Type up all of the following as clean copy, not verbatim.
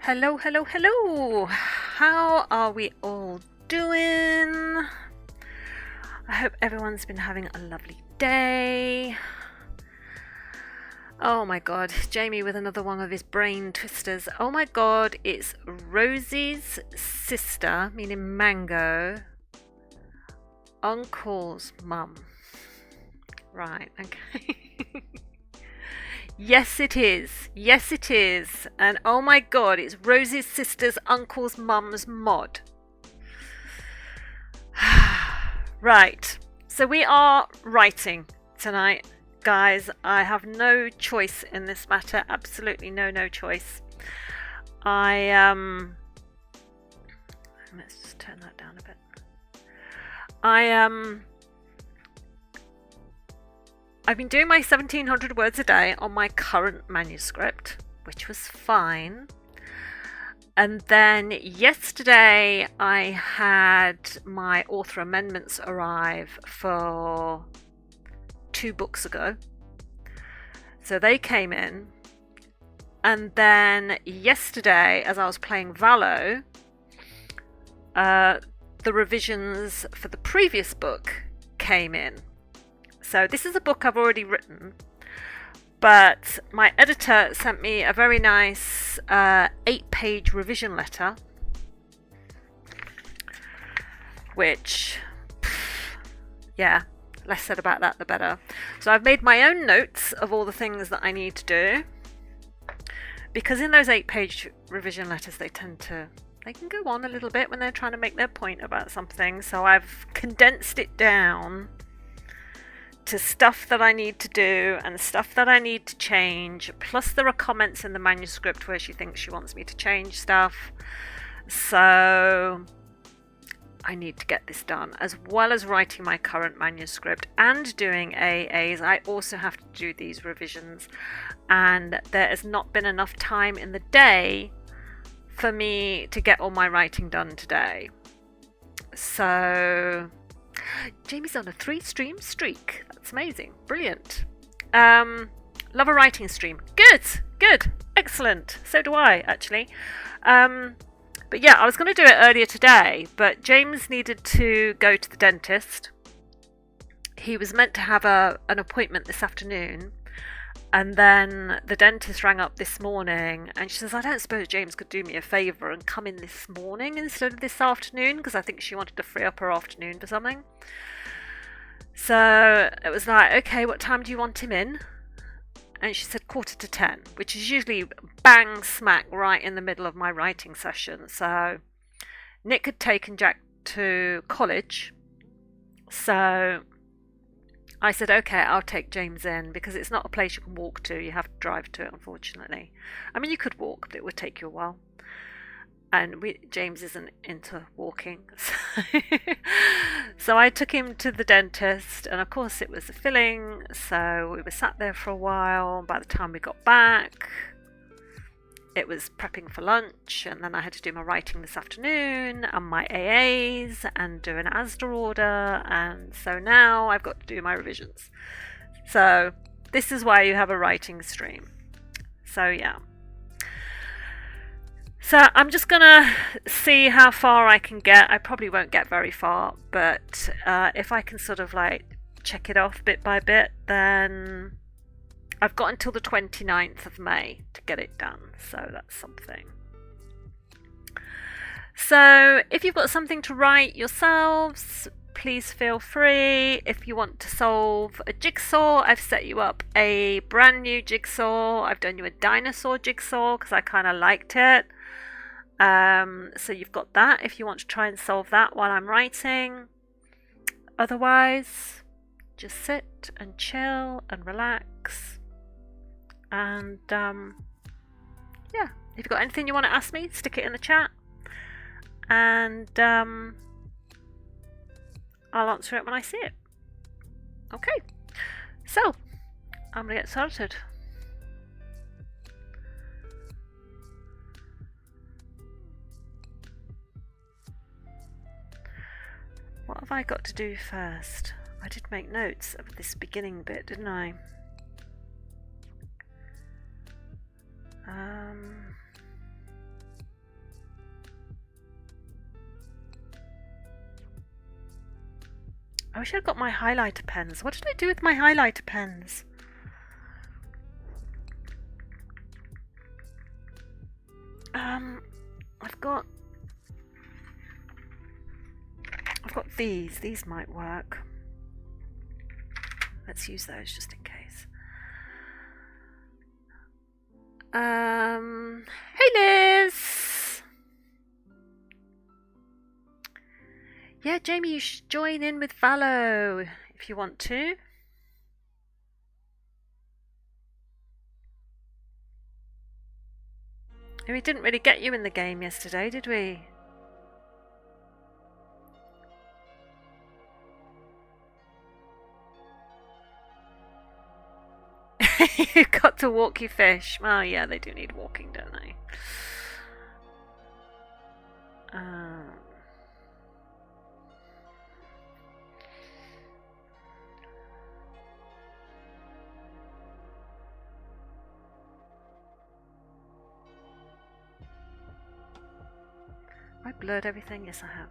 Hello, hello, hello. How are we all doing? I hope everyone's been having a lovely day. Oh my god, Jamie with another one of his brain twisters. Oh my god, it's Rosie's sister, meaning Mango, uncle's mum. Right, okay. Yes, it is. Yes, it is. And oh my god, it's Rosie's sister's uncle's mum's mod. Right. So we are writing tonight, guys. I have no choice in this matter. Absolutely no choice. Let's just turn that down a bit. I've been doing my 1700 words a day on my current manuscript, which was fine. And then yesterday I had my author amendments arrive for 2 books ago. So they came in. And then yesterday, as I was playing Valo, the revisions for the previous book came in. So this is a book I've already written, but my editor sent me a very nice 8-page revision letter, which, yeah, less said about that the better. So I've made my own notes of all the things that I need to do, because in those 8-page revision letters they can go on a little bit when they're trying to make their point about something. So I've condensed it down to stuff that I need to do and stuff that I need to change, plus there are comments in the manuscript where she thinks she wants me to change stuff. So I need to get this done, as well as writing my current manuscript and doing AAs. I also have to do these revisions, and there has not been enough time in the day for me to get all my writing done today. So Jamie's on a 3-stream streak. That's amazing. Brilliant. Love a writing stream. Good. Excellent. So do I, actually. But yeah, I was going to do it earlier today, but James needed to go to the dentist. He was meant to have an appointment this afternoon, and then the dentist rang up this morning and she says, I don't suppose James could do me a favour and come in this morning instead of this afternoon, because I think she wanted to free up her afternoon for something. So it was like, okay, what time do you want him in? And she said 9:45, which is usually bang smack right in the middle of my writing session. So Nick had taken Jack to college, so I said, okay, I'll take James in, because it's not a place you can walk to. You have to drive to it, unfortunately. I mean, you could walk, but it would take you a while. And James isn't into walking. So I took him to the dentist, and of course it was a filling. So we were sat there for a while. By the time we got back, it was prepping for lunch, and then I had to do my writing this afternoon and my AAs and do an ASDA order, and so now I've got to do my revisions. So this is why you have a writing stream. So yeah. So I'm just gonna see how far I can get. I probably won't get very far, but if I can sort of like check it off bit by bit, then I've got until the 29th of May to get it done, so that's something. So if you've got something to write yourselves, please feel free. If you want to solve a jigsaw, I've set you up a brand new jigsaw. I've done you a dinosaur jigsaw because I kind of liked it. So you've got that if you want to try and solve that while I'm writing. Otherwise, just sit and chill and relax. And yeah, if you've got anything you want to ask me, stick it in the chat, and I'll answer it when I see it. Okay, so I'm gonna get started. What have I got to do first? I did make notes of this beginning bit, didn't I? I wish I'd got my highlighter pens. What did I do with my highlighter pens? I've got these. These might work. Let's use those just in case. Hey Liz! Yeah, Jamie, you should join in with Valo if you want to. And we didn't really get you in the game yesterday, did we? You've got to walk your fish. Oh yeah, they do need walking, don't they? I blurred everything? Yes, I have.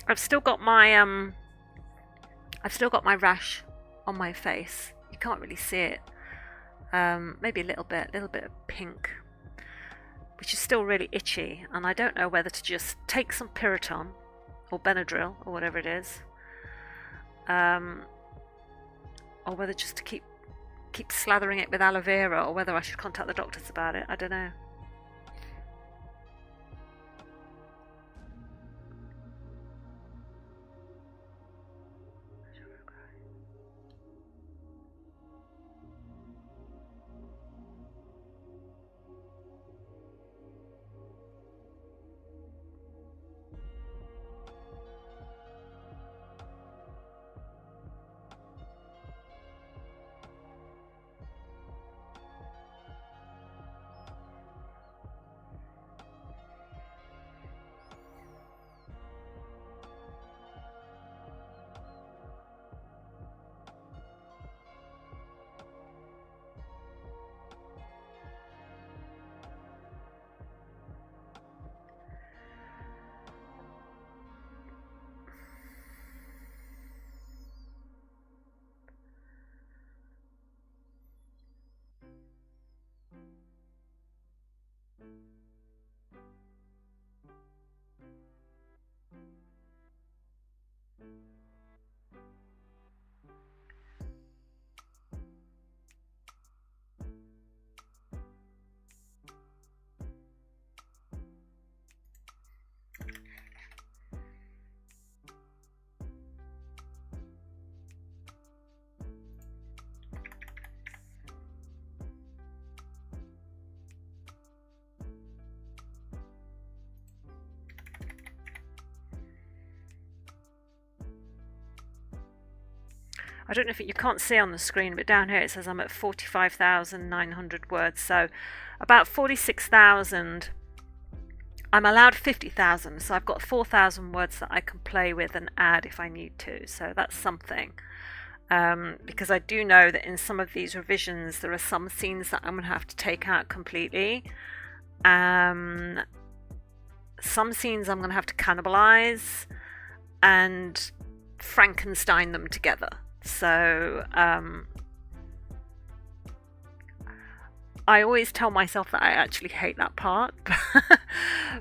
I've still got my rash on my face. You can't really see it. Maybe a little bit of pink, which is still really itchy, and I don't know whether to just take some Piriton or Benadryl or whatever it is, or whether just to keep slathering it with aloe vera, or whether I should contact the doctors about it. I don't know. I don't know if you can't see on the screen, but down here it says I'm at 45,900 words, so about 46,000. I'm allowed 50,000, so I've got 4,000 words that I can play with and add if I need to, so that's something. Because I do know that in some of these revisions there are some scenes that I'm going to have to take out completely. Some scenes I'm going to have to cannibalize and Frankenstein them together. So I always tell myself that I actually hate that part,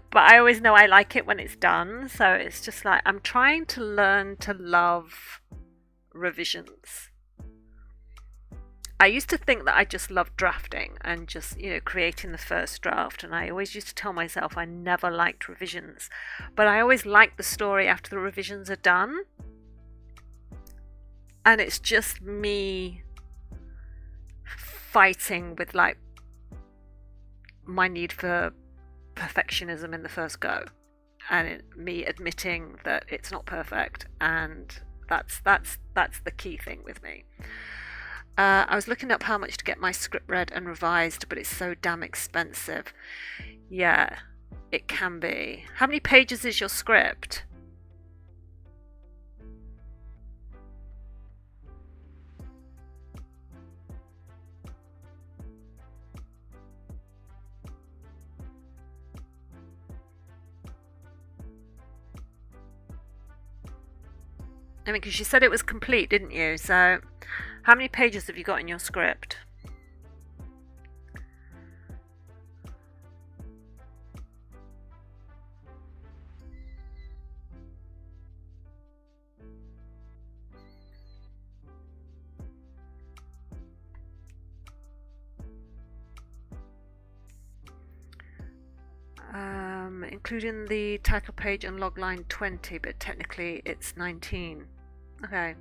but I always know I like it when it's done. So it's just like I'm trying to learn to love revisions. I used to think that I just loved drafting and just, creating the first draft, and I always used to tell myself I never liked revisions, but I always like the story after the revisions are done. And it's just me fighting with like my need for perfectionism in the first go, and me admitting that it's not perfect and That's the key thing with me. I was looking up how much to get my script read and revised, but it's so damn expensive. Yeah, it can be. How many pages is your script? I mean, because you said it was complete, didn't you? So, how many pages have you got in your script? Including the title page and logline 20, but technically it's 19. Okay.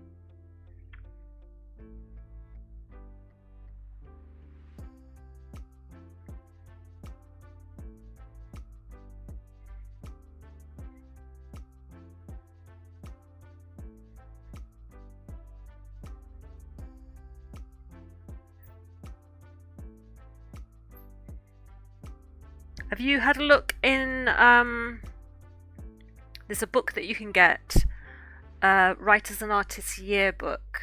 Have you had a look in, there's a book that you can get, Writers and Artists Yearbook.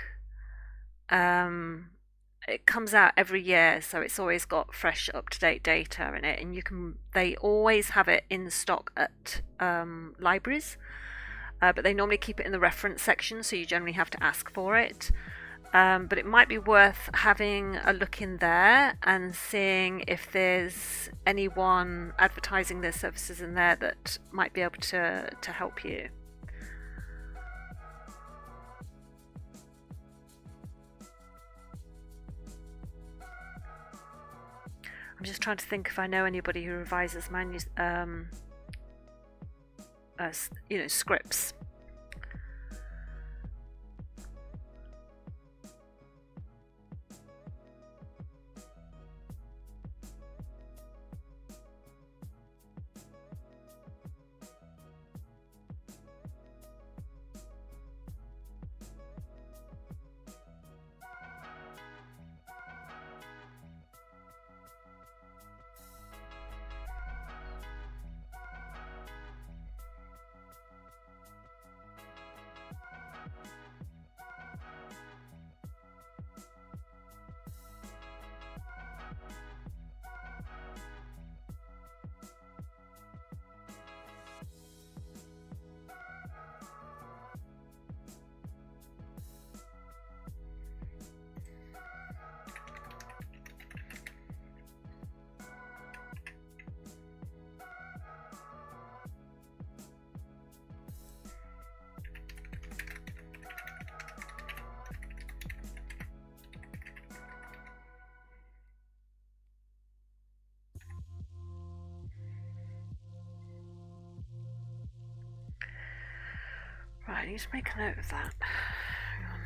It comes out every year, so it's always got fresh, up-to-date data in it, and they always have it in stock at libraries, but they normally keep it in the reference section, so you generally have to ask for it. But it might be worth having a look in there and seeing if there's anyone advertising their services in there that might be able to help you. I'm just trying to think if I know anybody who revises scripts. Right, I need to make a note of that. Hang on.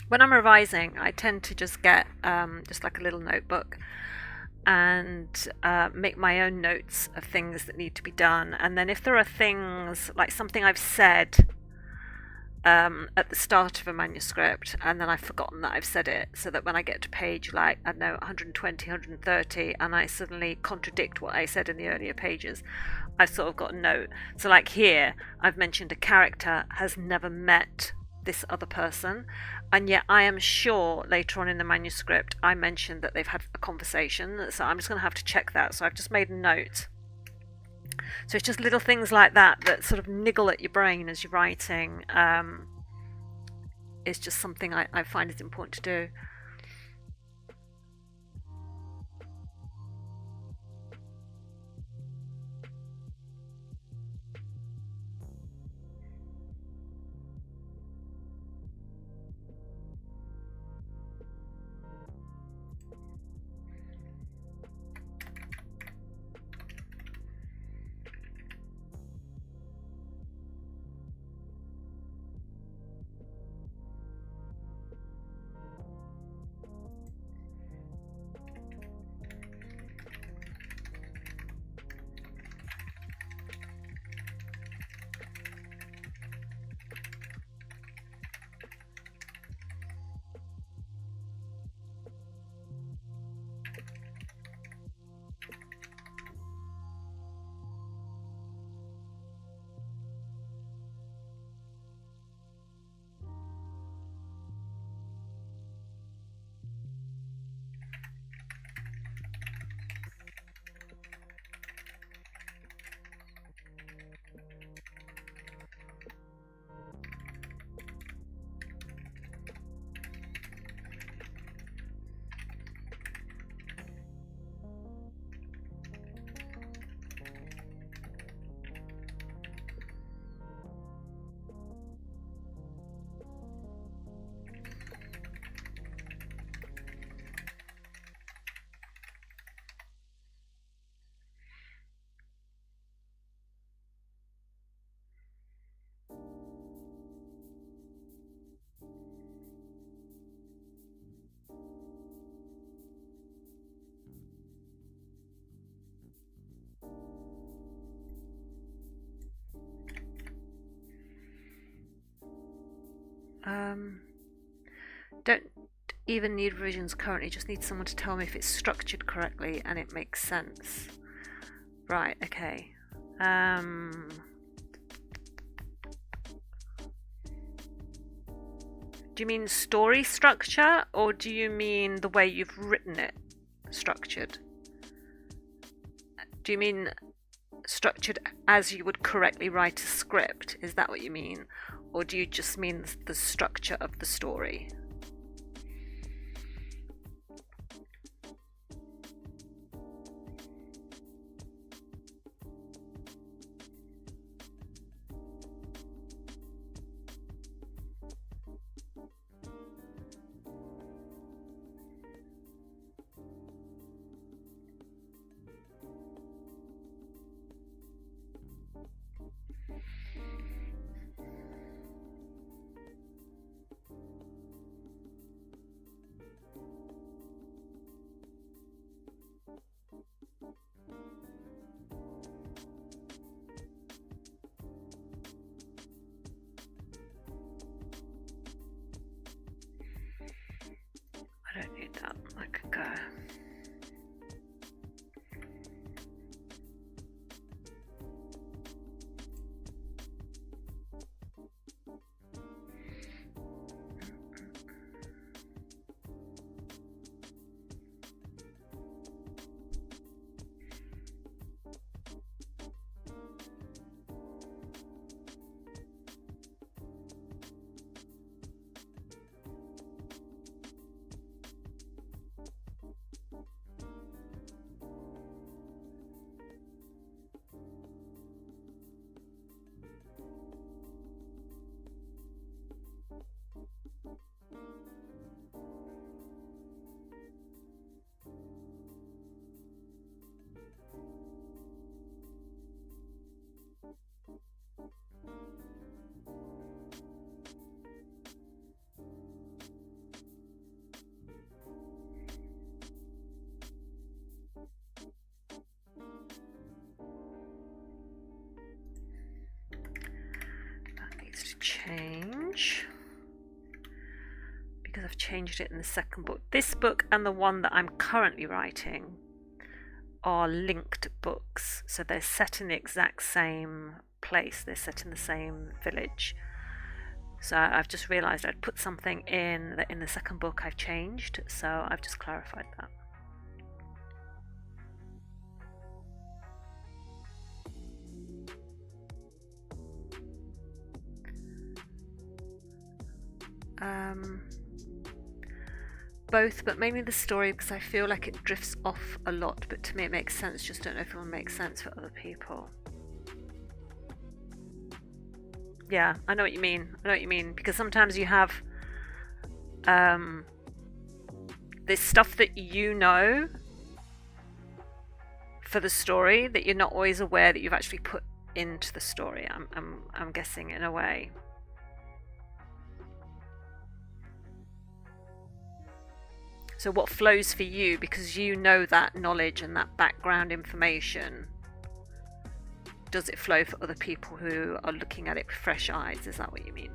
When I'm revising, I tend to just get just like a little notebook and make my own notes of things that need to be done. And then if there are things like something I've said at the start of a manuscript and then I've forgotten that I've said it, so that when I get to page like, I don't know, 120, 130, and I suddenly contradict what I said in the earlier pages, I've sort of got a note. So like here, I've mentioned a character has never met this other person, and yet I am sure later on in the manuscript I mentioned that they've had a conversation, so I'm just going to have to check that. So I've just made a note. So it's just little things like that that sort of niggle at your brain as you're writing. It's just something I find is important to do. Don't even need revisions currently, just need someone to tell me if it's structured correctly and it makes sense. Right, okay. Do you mean story structure, or do you mean the way you've written it structured? Do you mean structured as you would correctly write a script? Is that what you mean? Or do you just mean the structure of the story? I don't need that. I can go. Change, because I've changed it in the second book. This book and the one that I'm currently writing are linked books, so they're set in the exact same place, they're set in the same village. So I've just realised I'd put something in that in the second book I've changed, so I've just clarified that. Both, but mainly the story, because I feel like it drifts off a lot, but to me it makes sense, just don't know if it will make sense for other people. Yeah, I know what you mean, because sometimes you have this stuff that you know for the story that you're not always aware that you've actually put into the story. I'm guessing, in a way. So what flows for you, because you know that knowledge and that background information, does it flow for other people who are looking at it with fresh eyes? Is that what you mean?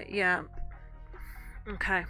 Yeah. Okay.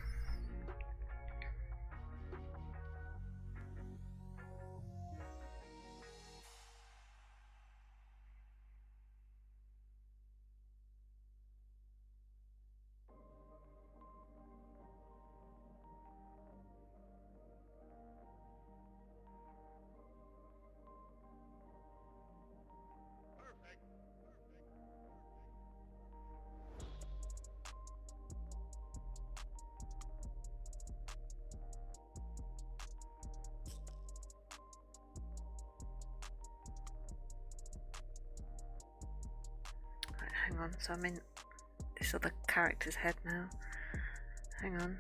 Right, hang on. So I'm in this other character's head now. Hang on.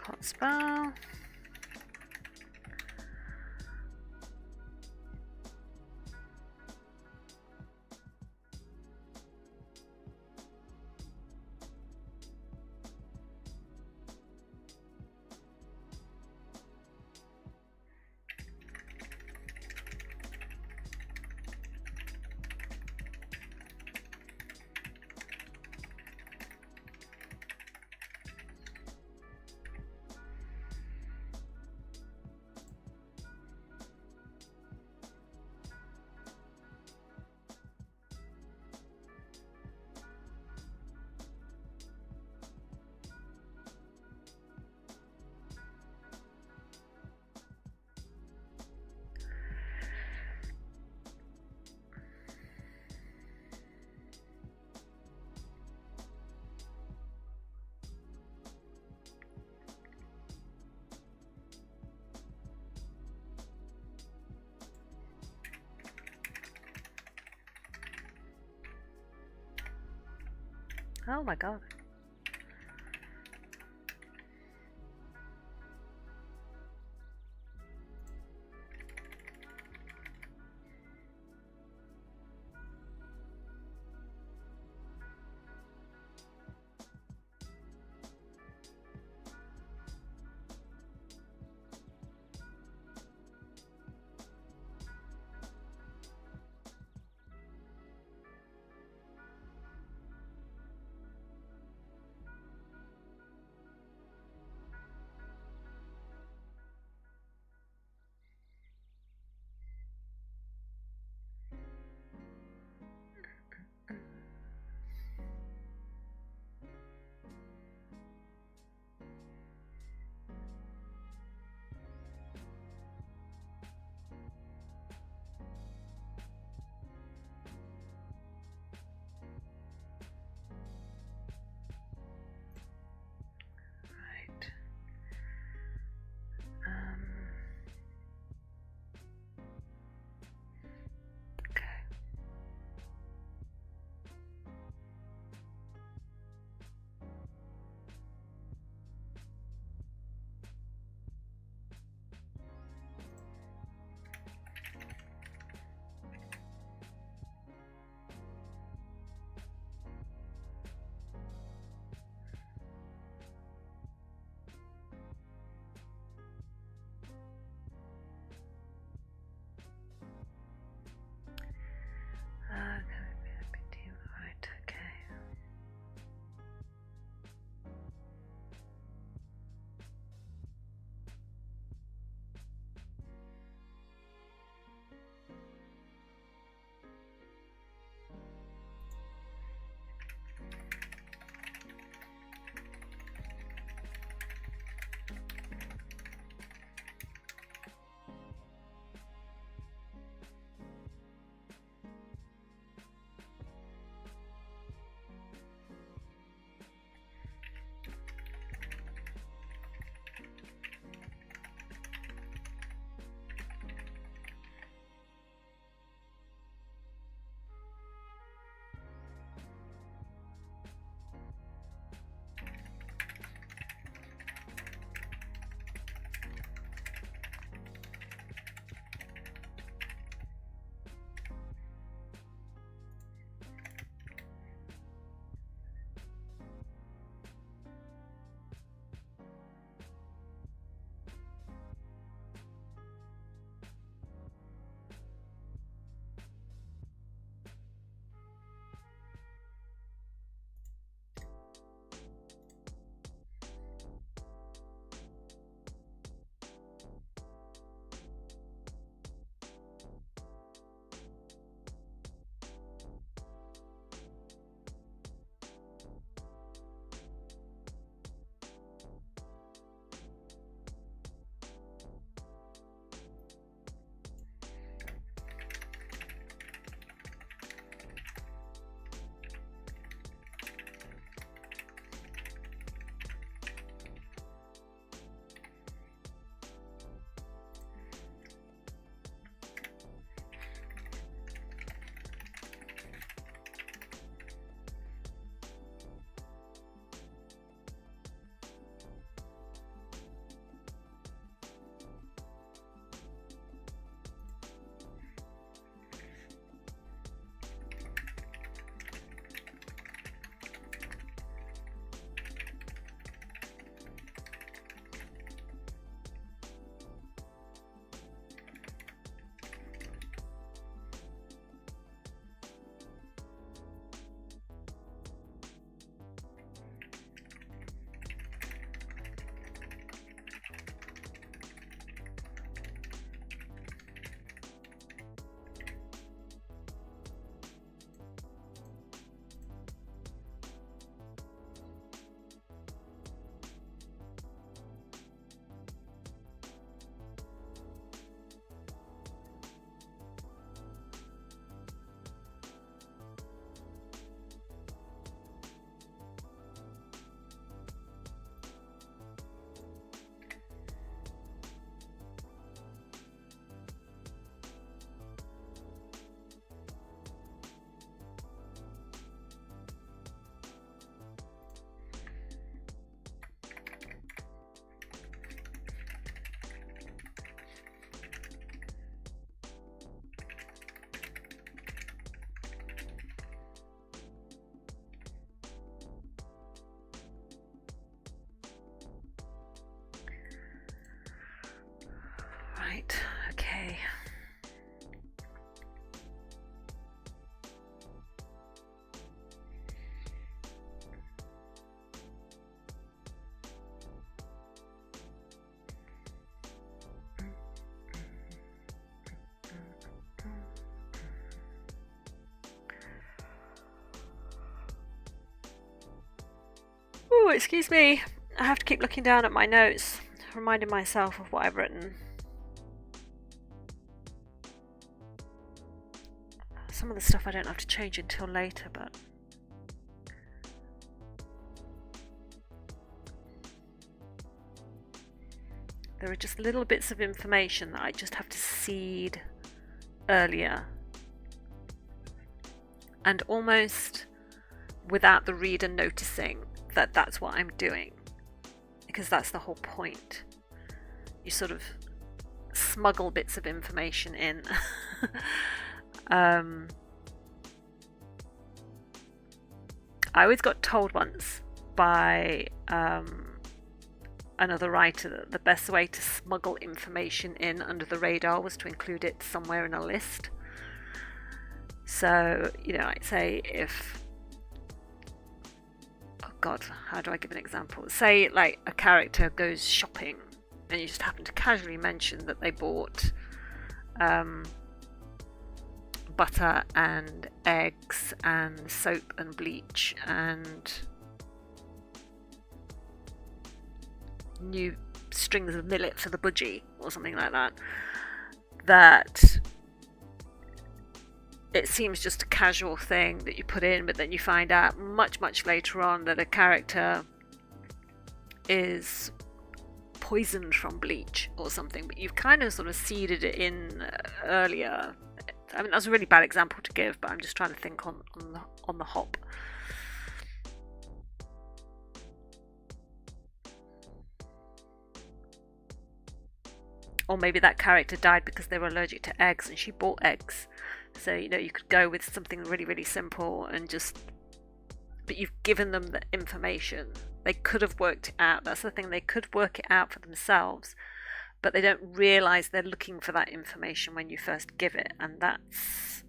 hot spell. Oh my god. Oh, excuse me. I have to keep looking down at my notes, reminding myself of what I've written. Some of the stuff I don't have to change until later, but there are just little bits of information that I just have to seed earlier, and almost without the reader noticing that that's what I'm doing, because that's the whole point. You sort of smuggle bits of information in. I always got told once by another writer that the best way to smuggle information in under the radar was to include it somewhere in a list. So, I'd say if, oh god, how do I give an example? Say like a character goes shopping and you just happen to casually mention that they bought butter and eggs and soap and bleach and new strings of millet for the budgie or something like that, that it seems just a casual thing that you put in, but then you find out much later on that a character is poisoned from bleach or something, but you've kind of sort of seeded it in earlier. I mean, that's a really bad example to give, but I'm just trying to think on the hop. Or maybe that character died because they were allergic to eggs and she bought eggs. So, you could go with something really simple and but you've given them the information. They could have worked it out. That's the thing, they could work it out for themselves, but they don't realise they're looking for that information when you first give it, and that's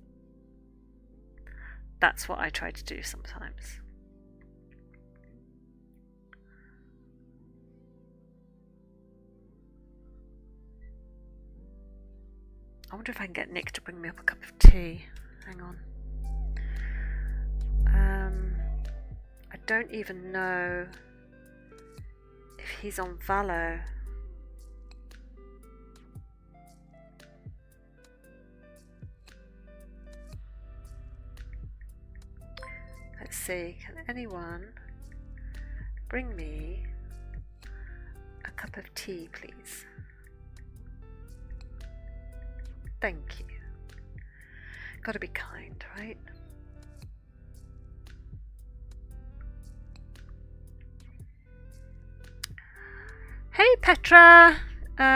what I try to do sometimes. I wonder if I can get Nick to bring me up a cup of tea. Hang on. I don't even know if he's on Valo. Let's see, can anyone bring me a cup of tea, please? Thank you. Gotta be kind, right? Hey Petra!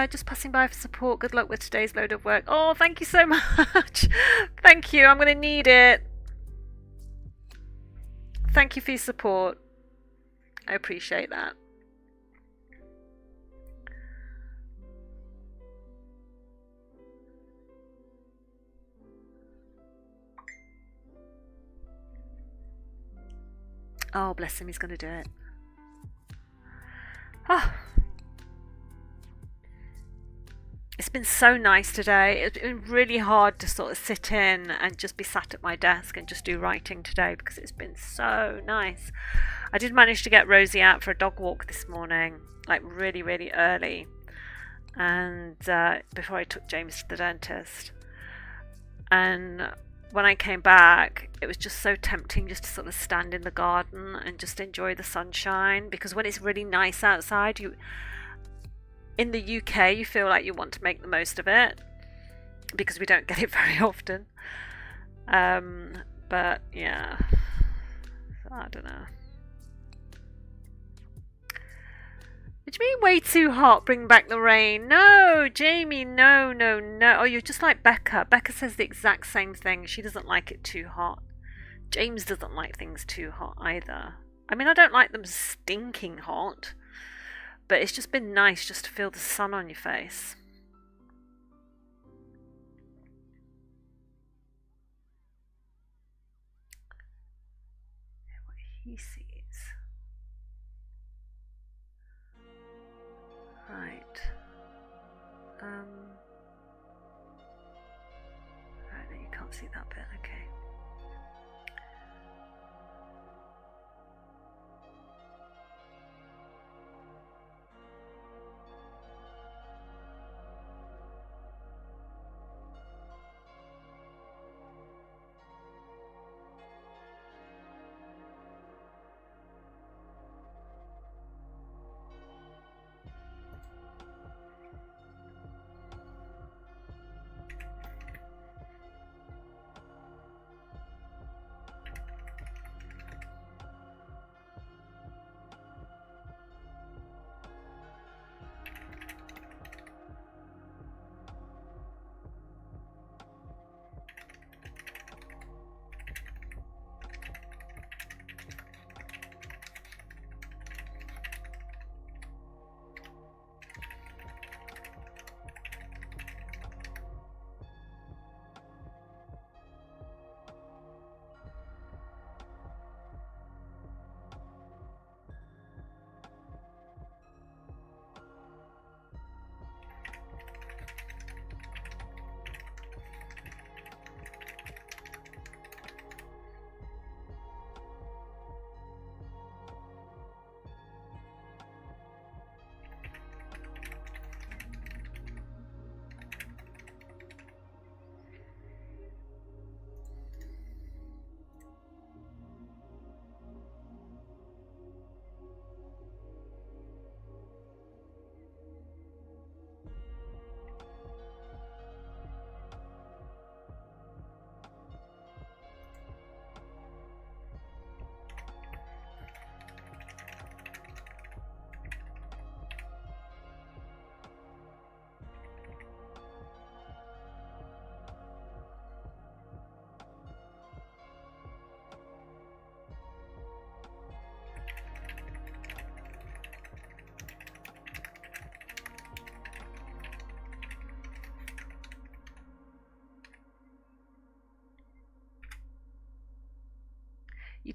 Just passing by for support. Good luck with today's load of work. Oh, thank you so much. Thank you. I'm going to need it. Thank you for your support. I appreciate that. Oh, bless him. He's going to do it. Oh. It's been so nice today. It's been really hard to sort of sit in and just be sat at my desk and just do writing today because it's been so nice. I did manage to get Rosie out for a dog walk this morning, like really early, and before I took James to the dentist. And when I came back, it was just so tempting just to sort of stand in the garden and just enjoy the sunshine, because when it's really nice outside, in the UK, you feel like you want to make the most of it because we don't get it very often. But yeah, I don't know. What do you mean way too hot? Bring back the rain. No, Jamie, no. Oh, you're just like Becca. Becca says the exact same thing. She doesn't like it too hot. James doesn't like things too hot either. I mean, I don't like them stinking hot, but it's just been nice just to feel the sun on your face. What he sees. Right. Right, no, you can't see that bit. Okay.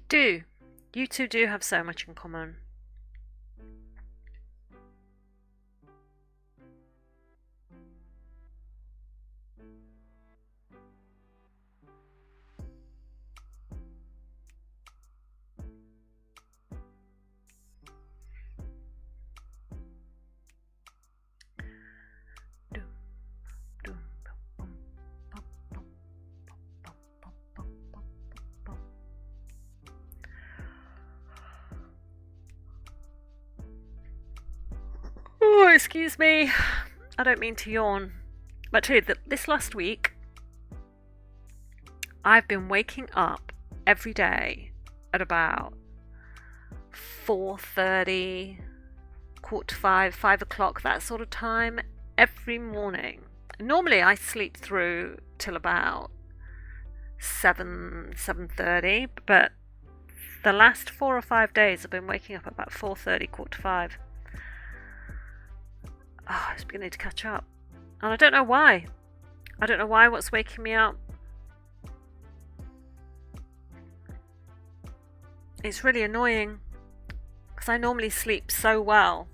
do. You two do have so much in common. Oh, excuse me. I don't mean to yawn. But tell you that this last week, I've been waking up every day at about 4:30, 4:45, 5 o'clock, that sort of time, every morning. Normally I sleep through till about 7:30, but the last 4 or 5 days I've been waking up at about 4:30, 4:45. Oh, it's beginning to catch up. And I don't know why. I don't know why what's waking me up. It's really annoying because I normally sleep so well.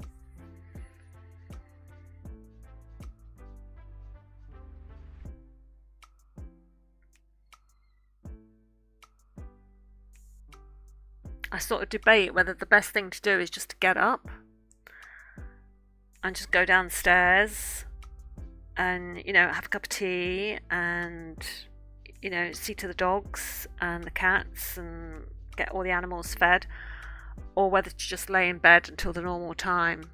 I sort of debate whether the best thing to do is just to get up and just go downstairs and, have a cup of tea and, see to the dogs and the cats and get all the animals fed, or whether to just lay in bed until the normal time.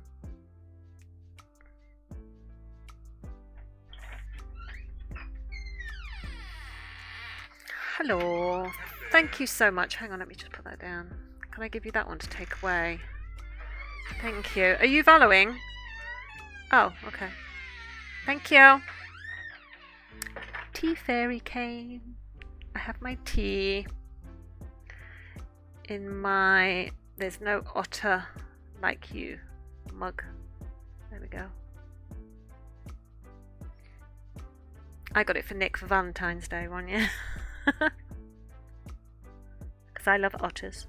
Hello. Thank you so much. Hang on, let me just put that down. Can I give you that one to take away? Thank you. Are you valuing? Oh, okay. Thank you. Tea fairy came. I have my tea in my "there's no otter like you" mug. There we go. I got it for Nick for Valentine's Day one year. Because I love otters.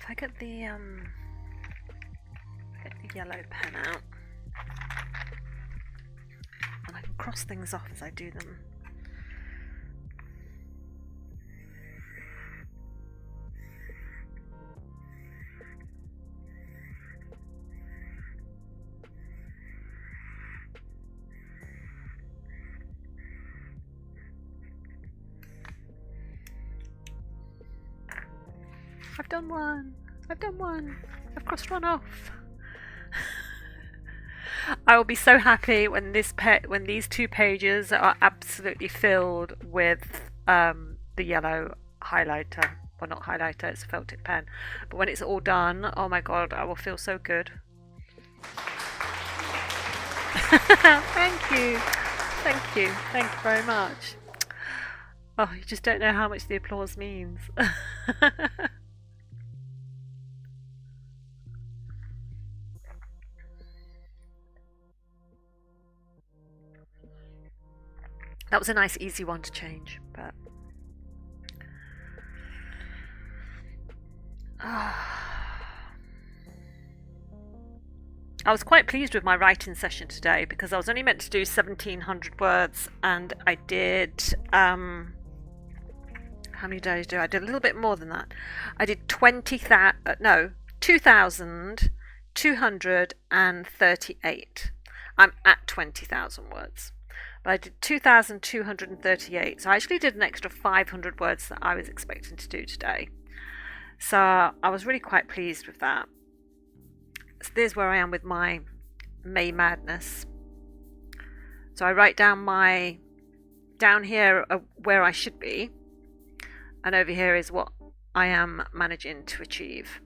I get the yellow pen out, and I can cross things off as I do them. I've done one. I've crossed one off. I will be so happy when these 2 pages are absolutely filled with the yellow highlighter. Well, not highlighter, it's a felt tip pen. But when it's all done, oh my god, I will feel so good. Thank you. Thank you. Thank you very much. Oh, you just don't know how much the applause means. That was a nice easy one to change, but I was quite pleased with my writing session today because I was only meant to do 1,700 words, and I did how many did I do? I did a little bit more than that. I did 2,238. I'm at 20,000 words. But I did 2,238, so I actually did an extra 500 words that I was expecting to do today. So I was really quite pleased with that. So there's where I am with my May madness. So I write down down here where I should be, and over here is what I am managing to achieve,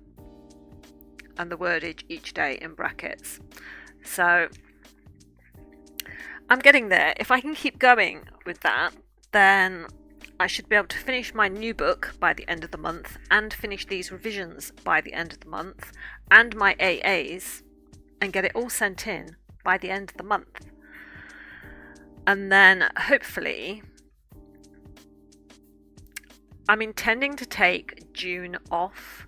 and the wordage each day in brackets. So I'm getting there. If I can keep going with that, then I should be able to finish my new book by the end of the month, and finish these revisions by the end of the month, and my AAs, and get it all sent in by the end of the month. And then hopefully, I'm intending to take June off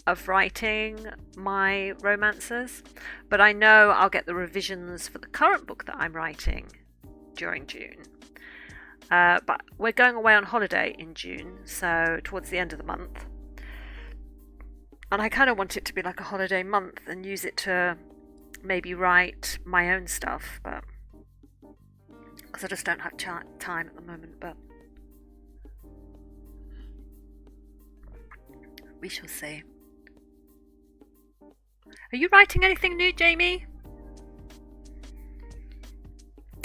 of writing my romances, but I know I'll get the revisions for the current book that I'm writing during June. But we're going away on holiday in June, so towards the end of the month, and I kind of want it to be like a holiday month and use it to maybe write my own stuff, but because I just don't have time at the moment. But we shall see. Are you writing anything new, Jamie?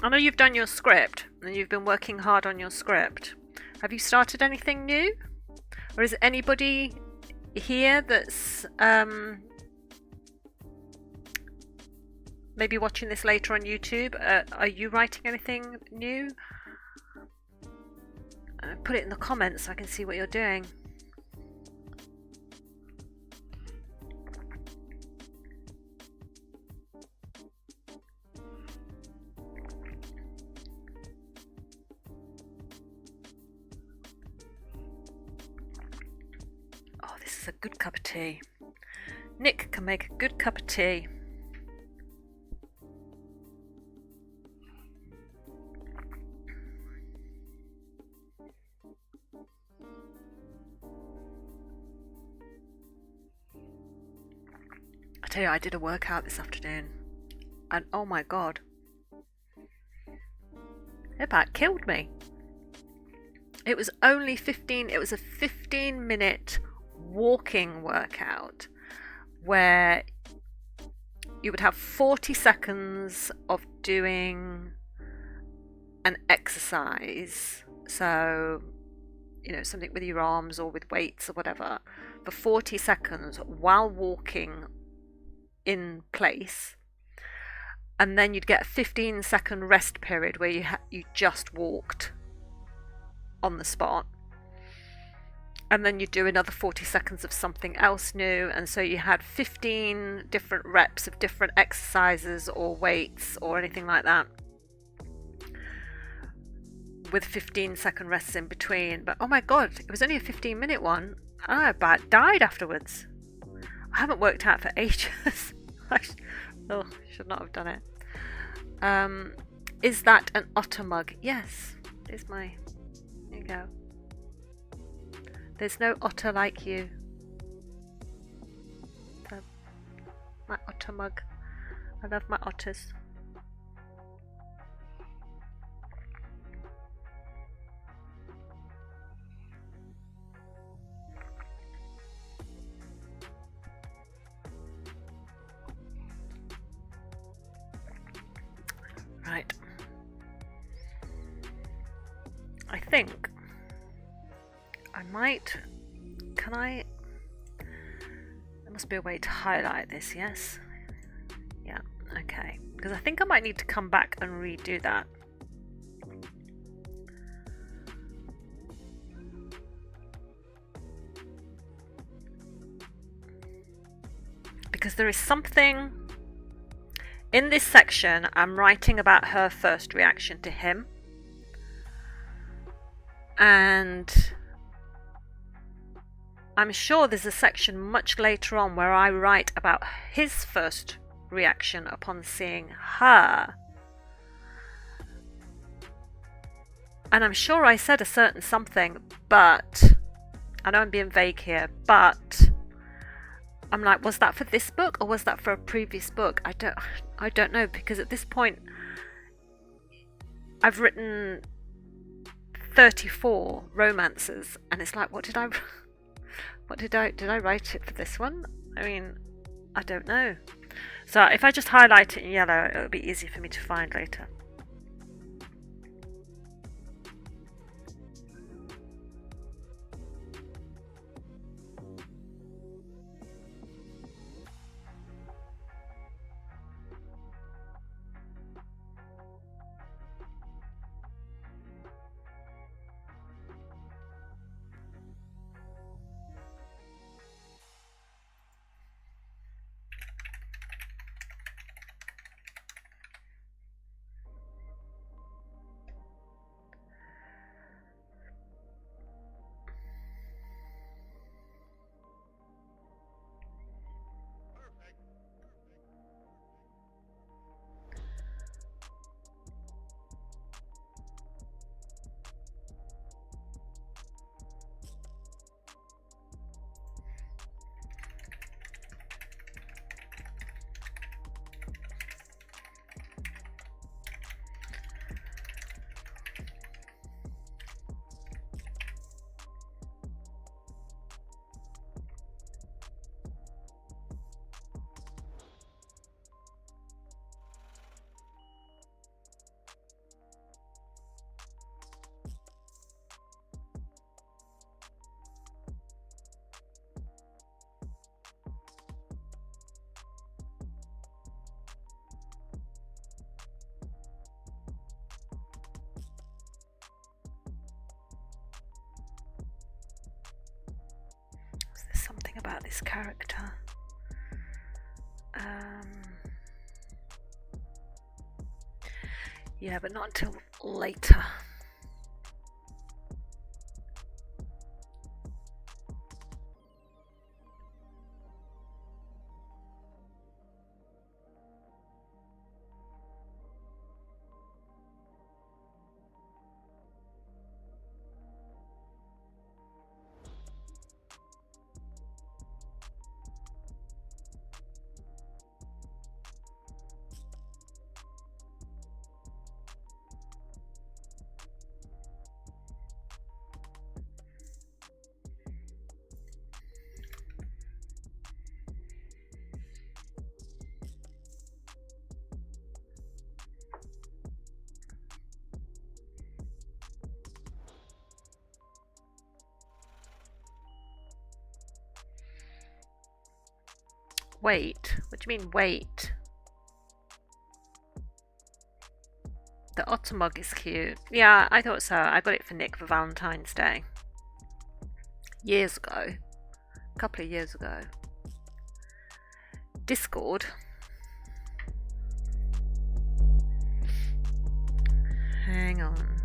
I know you've done your script and you've been working hard on your script. Have you started anything new? Or is anybody here that's maybe watching this later on YouTube? Are you writing anything new? Put it in the comments so I can see what you're doing. A good cup of tea. Nick can make a good cup of tea. I tell you, I did a workout this afternoon, and oh my god, it about killed me. It was only 15. It was a 15-minute walking workout where you would have 40 seconds of doing an exercise, so something with your arms or with weights or whatever, for 40 seconds while walking in place, and then you'd get a 15-second rest period where you just walked on the spot. And then you do another 40 seconds of something else new. And so you had 15 different reps of different exercises or weights or anything like that, with 15-second rests in between. But oh my god, it was only a 15-minute one. I about died afterwards. I haven't worked out for ages. Oh, should not have done it. Is that an otter mug? Yes, it's my. There you go. There's no otter like you. My otter mug. I love my otters. Right. I think I might. Can I? There must be a way to highlight this, yes? Yeah, okay. Because I think I might need to come back and redo that. Because there is something in this section. I'm writing about her first reaction to him. And I'm sure there's a section much later on where I write about his first reaction upon seeing her. And I'm sure I said a certain something, but I know I'm being vague here, but I'm like, was that for this book or was that for a previous book? I don't know, because at this point I've written 34 romances, and it's like, did I write it for this one? I mean, I don't know. So if I just highlight it in yellow, it'll be easy for me to find later. Something about this character. Yeah, but not until later. Wait, what do you mean wait? The otter mug is cute. Yeah, I thought so. I got it for Nick for Valentine's Day. Years ago. A couple of years ago. Discord. Hang on.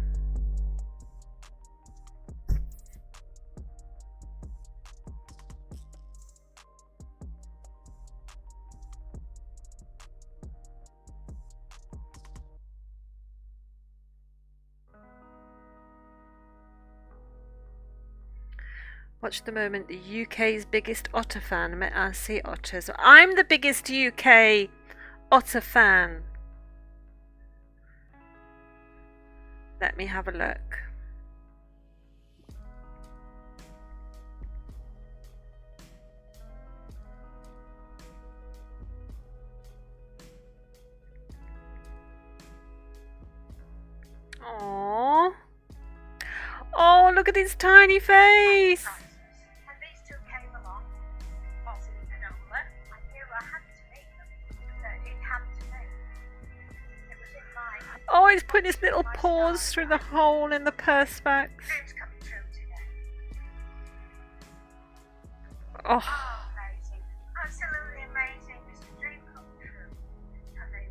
Watch the moment the UK's biggest otter fan met our sea otters. I'm the biggest UK otter fan. Let me have a look. Aww. Oh, look at his tiny face. And these two came along, Ozzy and Ola. I knew I had to meet them. That it had to be. It was in my... Oh, he's putting his little paws through the hole in the perspex. Dreams coming true today. Oh. Oh, amazing. Absolutely amazing. It's a dream come true. I mean,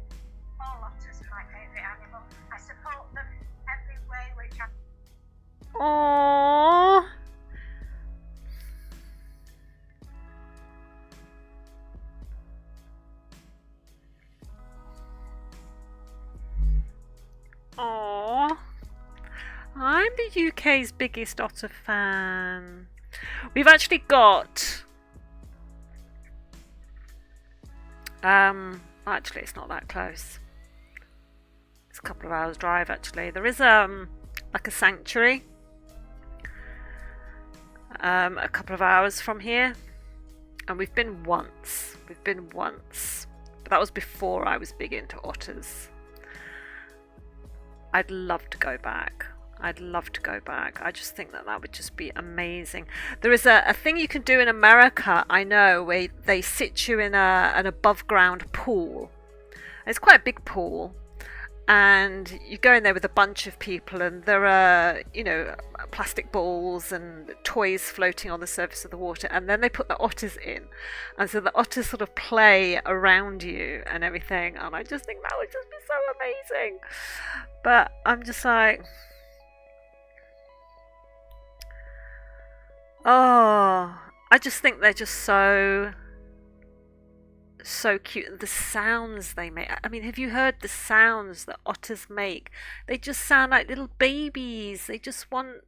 all otters are my favourite animal. I support them every way which I... Aww. Aww. I'm the UK's biggest otter fan. We've actually got actually it's not that close. It's a couple of hours drive actually. There is like a sanctuary a couple of hours from here, and we've been once, but that was before I was big into otters. I'd love to go back. I just think that would just be amazing. There is a thing you can do in America, I know, where they sit you in an above ground pool. It's quite a big pool, and you go in there with a bunch of people, and there are, you know, plastic balls and toys floating on the surface of the water, and then they put the otters in, and so the otters sort of play around you and everything, and I just think that would just be so amazing. But I'm just like, oh, I just think they're just so cute. The sounds they make. I mean, have you heard the sounds that otters make? They just sound like little babies. They just want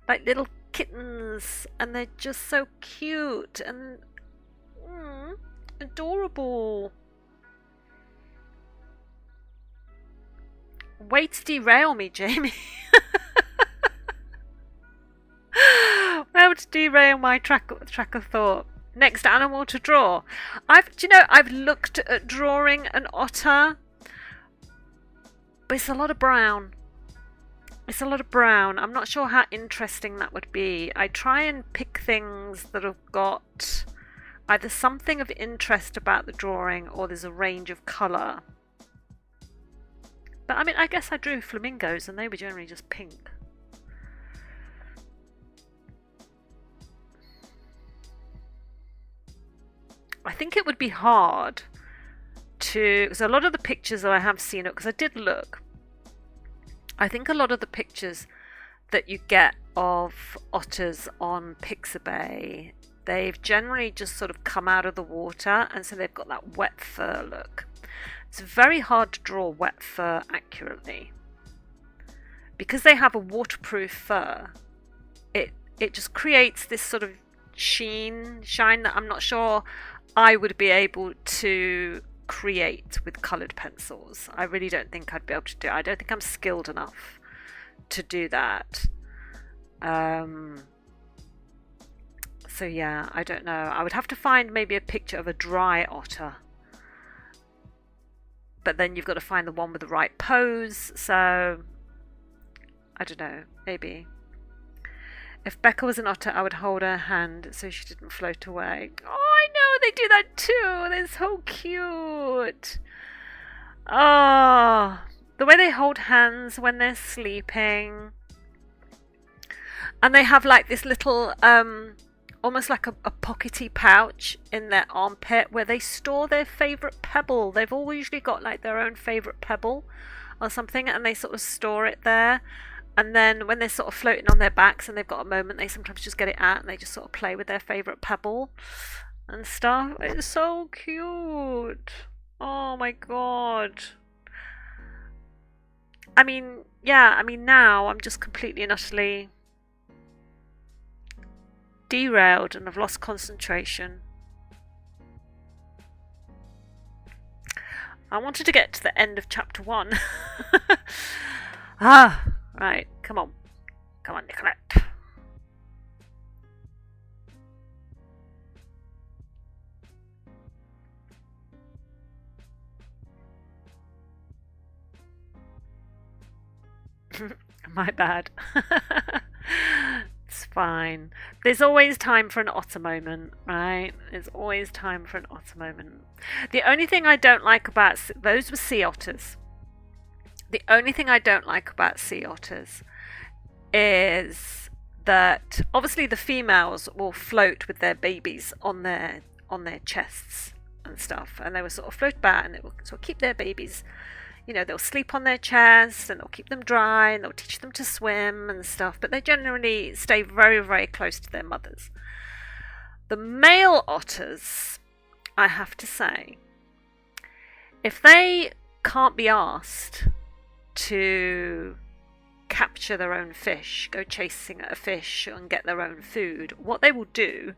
like little kittens, and they're just so cute and adorable. Way to derail me, Jamie. Way to derail my track of thought. Next animal to draw. I've looked at drawing an otter, but it's a lot of brown. I'm not sure how interesting that would be. I try and pick things that have got either something of interest about the drawing or there's a range of colour. But I mean, I guess I drew flamingos and they were generally just pink. I think it would be hard to, because a lot of the pictures that I have seen, because I did look, I think a lot of the pictures that you get of otters on Pixabay, they've generally just sort of come out of the water, and so they've got that wet fur look. It's very hard to draw wet fur accurately. Because they have a waterproof fur, it just creates this sort of shine that I'm not sure I would be able to create with coloured pencils. I really don't think I'd be able to do it. I don't think I'm skilled enough to do that. So yeah, I don't know. I would have to find maybe a picture of a dry otter. But then you've got to find the one with the right pose. So I don't know, maybe. If Becca was an otter, I would hold her hand so she didn't float away. Oh, I know, they do that too. They're so cute. Oh, the way they hold hands when they're sleeping. And they have like this little, almost like a pockety pouch in their armpit where they store their favourite pebble. They've all usually got like their own favourite pebble or something, and they sort of store it there. And then when they're sort of floating on their backs and they've got a moment, they sometimes just get it out and they just sort of play with their favourite pebble and stuff. It's so cute. Oh my god. I mean, yeah, now I'm just completely and utterly derailed and I've lost concentration. I wanted to get to the end of chapter 1. Right, come on. Come on, Nicolette. My bad. It's fine. There's always time for an otter moment, right? There's always time for an otter moment. The only thing I don't like about those were sea otters. The only thing I don't like about sea otters is that obviously the females will float with their babies on their chests and stuff, and they will sort of float about and they will sort of keep their babies. You know, they'll sleep on their chests and they'll keep them dry and they'll teach them to swim and stuff, but they generally stay very, very close to their mothers. The male otters, I have to say, if they can't be asked to capture their own fish, go chasing at a fish and get their own food, what they will do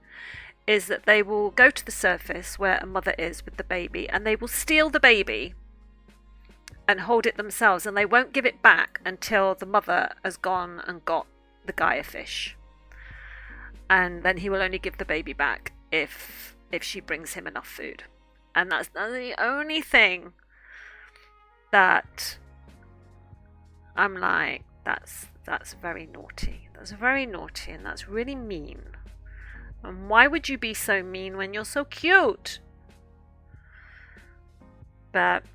is that they will go to the surface where a mother is with the baby and they will steal the baby and hold it themselves, and they won't give it back until the mother has gone and got the guy a fish, and then he will only give the baby back if she brings him enough food. And that's the only thing that I'm like, that's very naughty. That's very naughty, and that's really mean. And why would you be so mean when you're so cute? But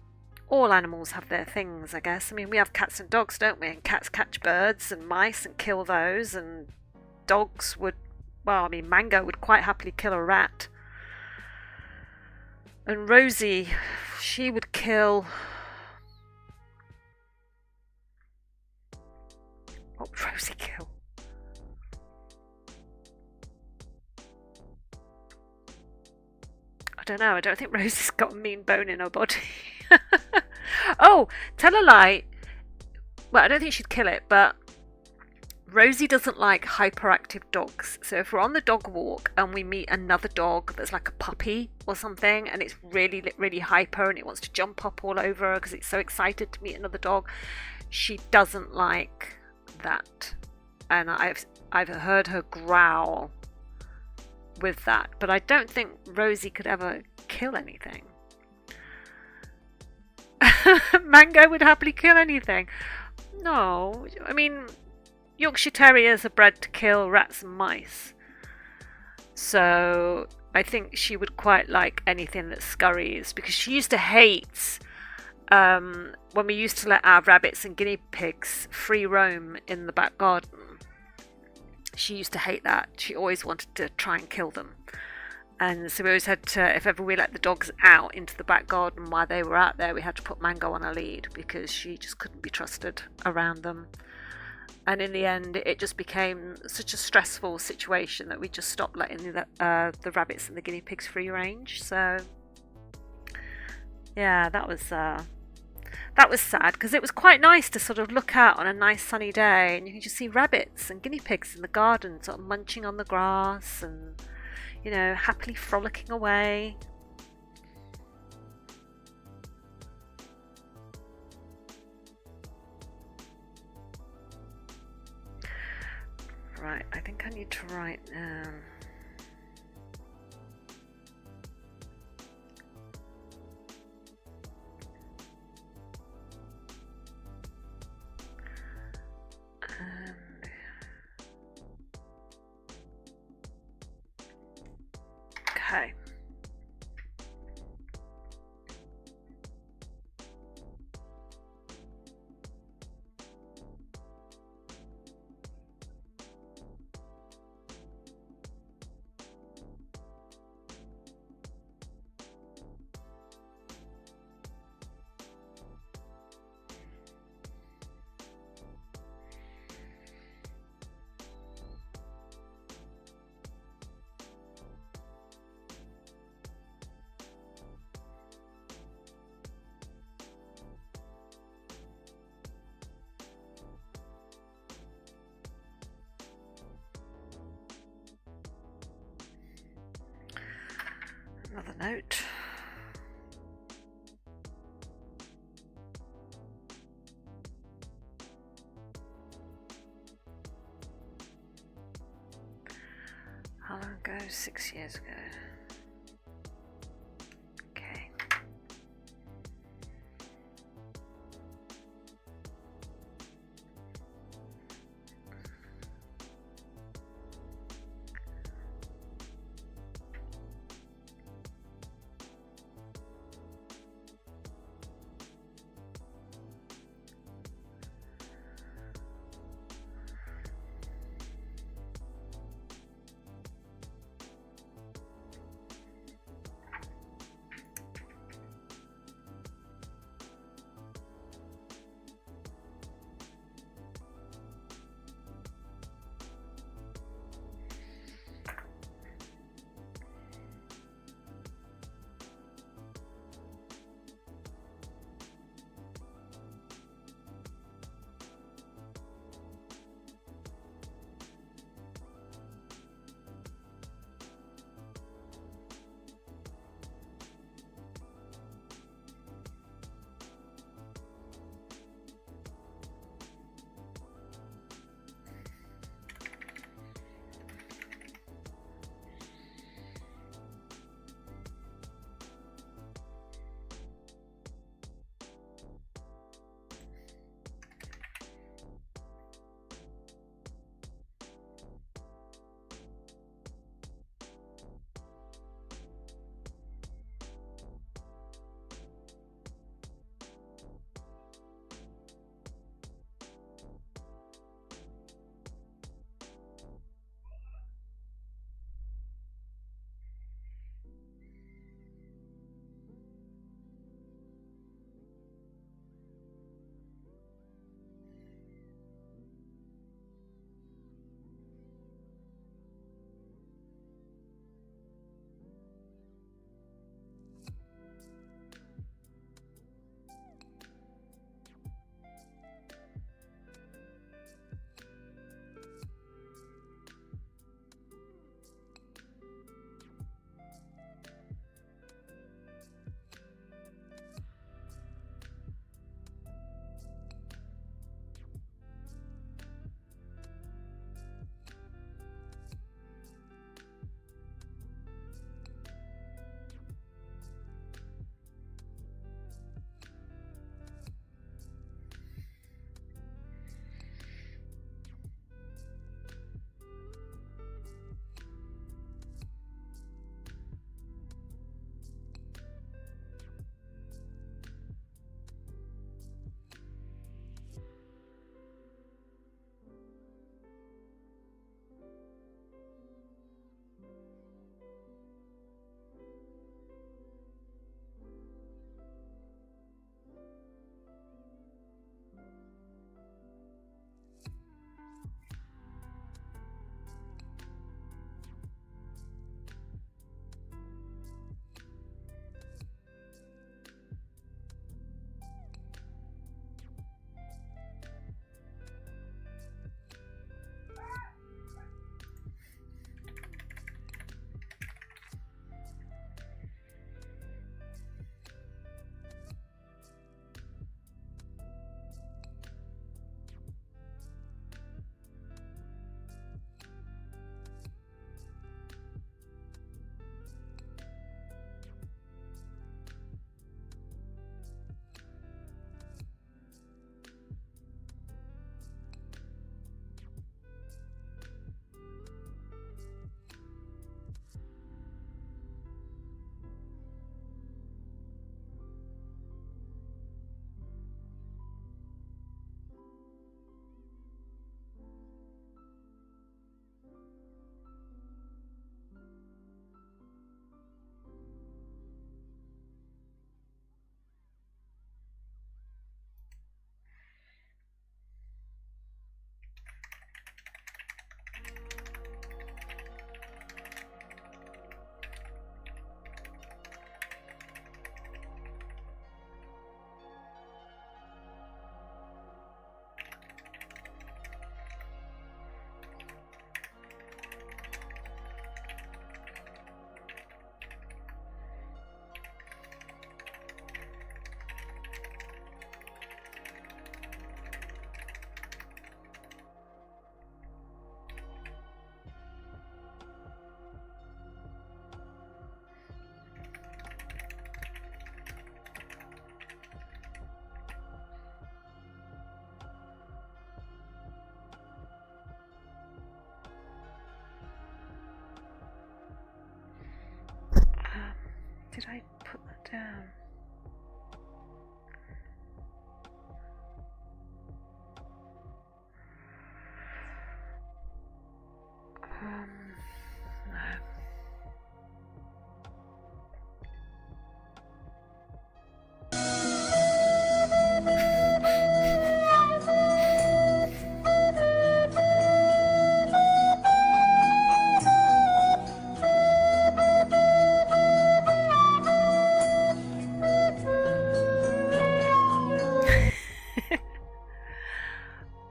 all animals have their things, I guess. I mean, we have cats and dogs, don't we? And cats catch birds and mice and kill those, and dogs would, well, I mean, Mango would quite happily kill a rat. And Rosie, she would kill... What would Rosie kill? I don't know. I don't think Rosie's got a mean bone in her body. Oh, tell a lie. Well, I don't think she'd kill it, but Rosie doesn't like hyperactive dogs. So if we're on the dog walk and we meet another dog that's like a puppy or something, and it's really, really hyper and it wants to jump up all over her because it's so excited to meet another dog, she doesn't like that. And I've heard her growl with that, but I don't think Rosie could ever kill anything. Mango would happily kill anything. No, I mean, Yorkshire Terriers are bred to kill rats and mice. So I think she would quite like anything that scurries, because she used to hate when we used to let our rabbits and guinea pigs free roam in the back garden. She used to hate that. She always wanted to try and kill them. And so we always had to, if ever we let the dogs out into the back garden while they were out there, we had to put Mango on a lead because she just couldn't be trusted around them. And in the end, it just became such a stressful situation that we just stopped letting the rabbits and the guinea pigs free range. So, yeah, that was sad, because it was quite nice to sort of look out on a nice sunny day and you can just see rabbits and guinea pigs in the garden sort of munching on the grass and, you know, happily frolicking away. Right, I think I need to write okay. Another note. How long ago? 6 years ago. Okay.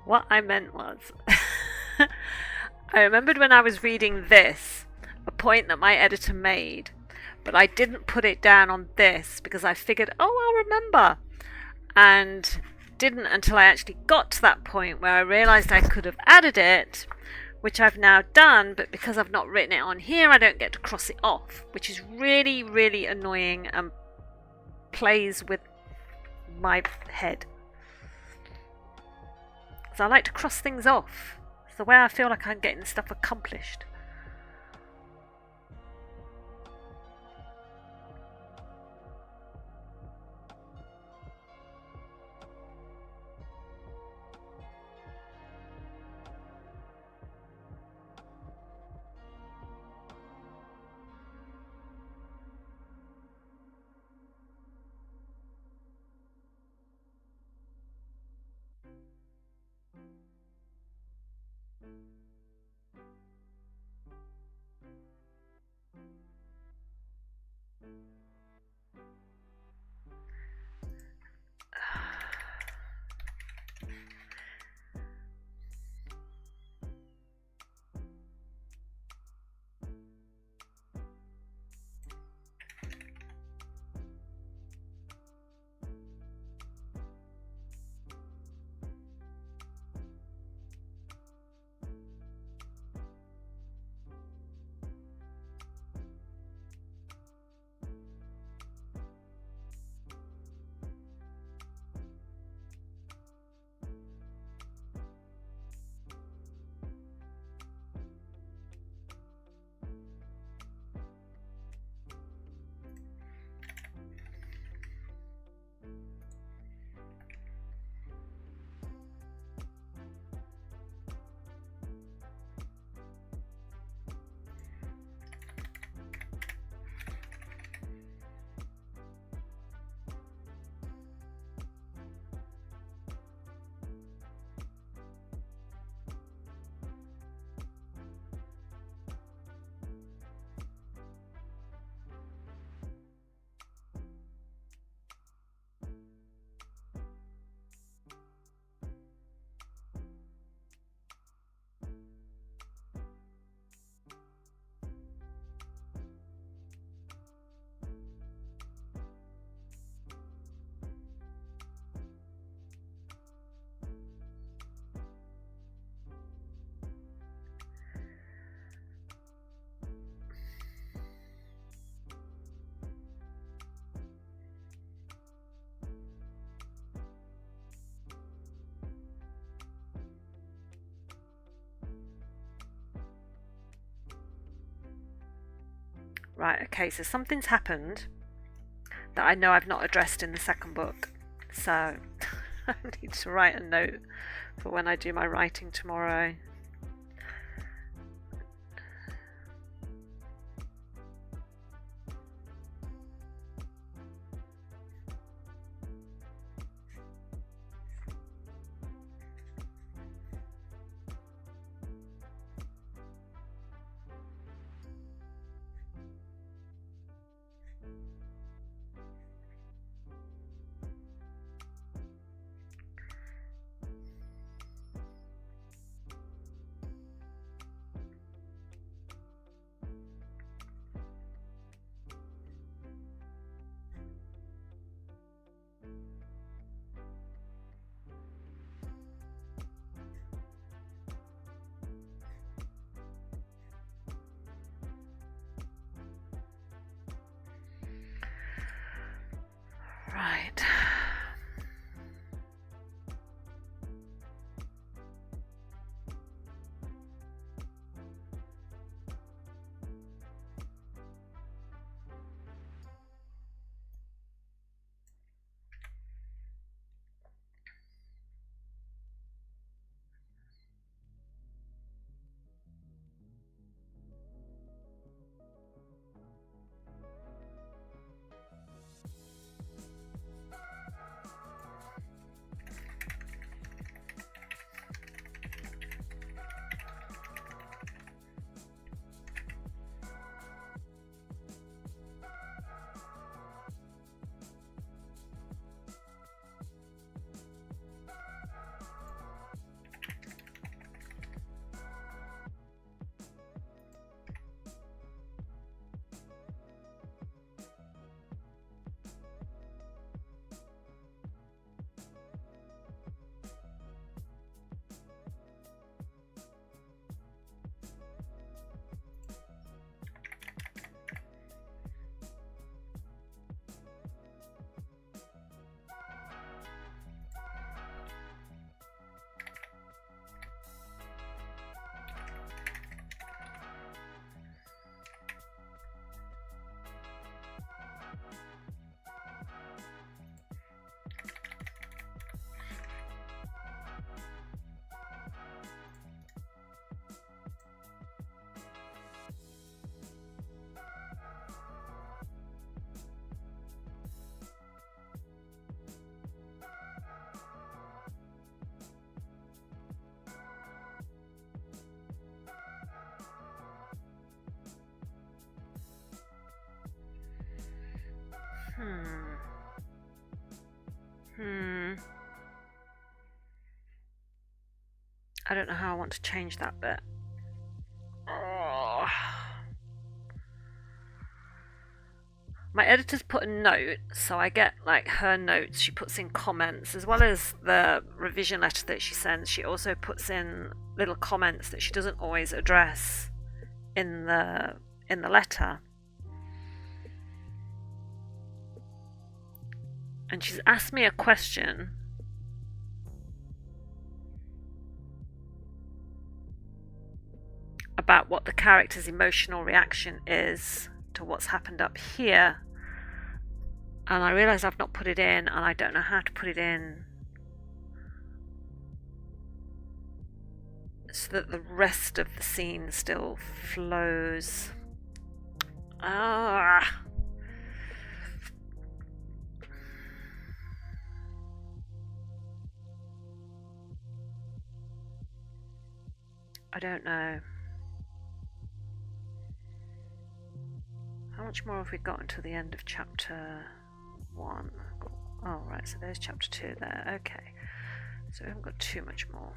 What I meant was, I remembered when I was reading this, a point that my editor made, but I didn't put it down on this because I figured, oh, I'll remember. And didn't until I actually got to that point where I realised I could have added it, which I've now done, but because I've not written it on here, I don't get to cross it off, which is really, really annoying and plays with my head. So I like to cross things off. It's the way I feel like I'm getting stuff accomplished. Right, okay, so something's happened that I know I've not addressed in the second book. So I need to write a note for when I do my writing tomorrow. Right. I don't know how I want to change that bit. Oh. My editor's put a note, so I get like her notes. She puts in comments as well as the revision letter that she sends. She also puts in little comments that she doesn't always address in the letter. And she's asked me a question about what the character's emotional reaction is to what's happened up here, and I realise I've not put it in, and I don't know how to put it in so that the rest of the scene still flows. I don't know. How much more have we got until the end of chapter 1? Oh, right, so there's chapter 2 there. Okay, so we haven't got too much more.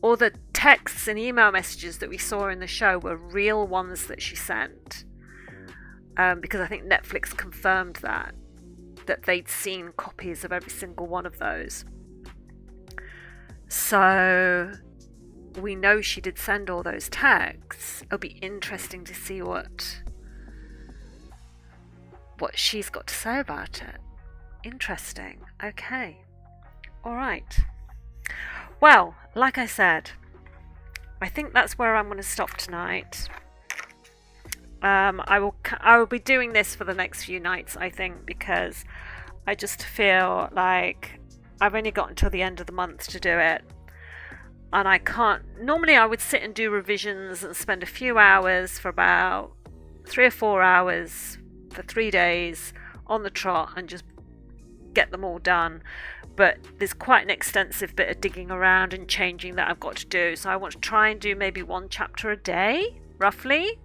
all the texts and email messages that we saw in the show were real ones that she sent. Because I think Netflix confirmed that they'd seen copies of every single one of those. So we know she did send all those texts. It'll be interesting to see what she's got to say about it. Interesting. Okay. All right. Well, like I said, I think that's where I'm going to stop tonight. I will be doing this for the next few nights, I think, because I just feel like I've only got until the end of the month to do it. And I can't. Normally I would sit and do revisions and spend a few hours for about 3 or 4 hours for 3 days on the trot and just get them all done. But there's quite an extensive bit of digging around and changing that I've got to do. So I want to try and do maybe 1 chapter a day, roughly.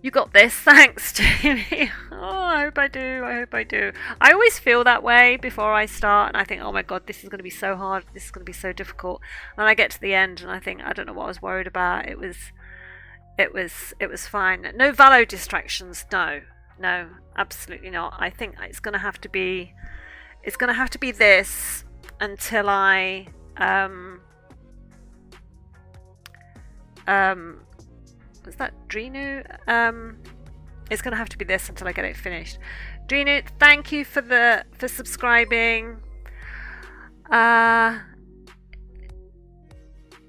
You got this, thanks, Jamie. Oh, I hope I do. I always feel that way before I start, and I think, oh my god, this is going to be so hard, this is going to be so difficult. And I get to the end, and I think, I don't know what I was worried about. It was fine. No Valo distractions. No, absolutely not. I think it's going to have to be this until I was that Drinu? It's going to have to be this until I get it finished. Drinu, thank you for subscribing.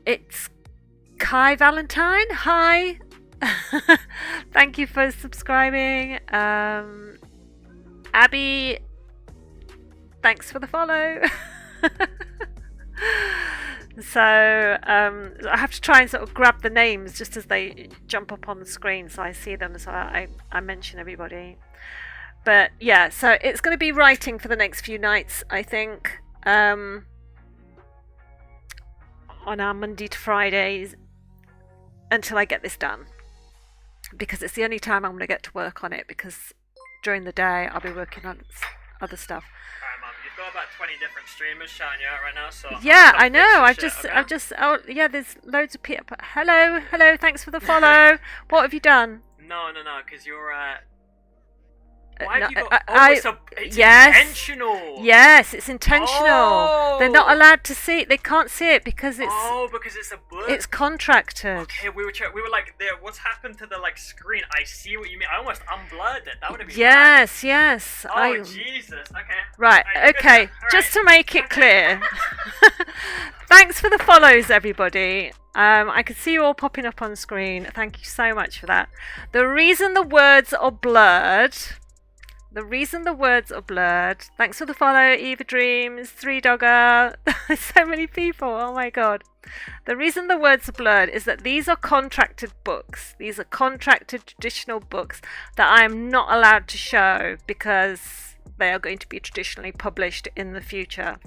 It's Kai Valentine. Hi. Thank you for subscribing. Abby, thanks for the follow. So I have to try and sort of grab the names just as they jump up on the screen so I see them, so I mention everybody. But yeah, so it's going to be writing for the next few nights, I think, on our Monday to Fridays until I get this done, because it's the only time I'm going to get to work on it, because during the day I'll be working on other stuff. You've got about 20 different streamers shouting you out right now, so yeah, I know. I've just oh yeah, there's loads of people. Hello, thanks for the follow. What have you done? No, because you're why no, have you got it's yes, intentional. Yes, it's intentional. Oh. They're not allowed to see it. They can't see it because it's because it's a book. It's contracted. Okay, we were like, there. What's happened to the screen? I see what you mean. I almost unblurred it. That would have been yes, bad. yes. Oh Jesus. Okay. Right. Okay. Just to make it clear. Thanks for the follows, everybody. I can see you all popping up on screen. Thank you so much for that. The reason the words are blurred. Thanks for the follow, Eva Dreams, 3Dogger. So many people. Oh my god. The reason the words are blurred is that these are contracted books. These are contracted traditional books that I am not allowed to show because they are going to be traditionally published in the future.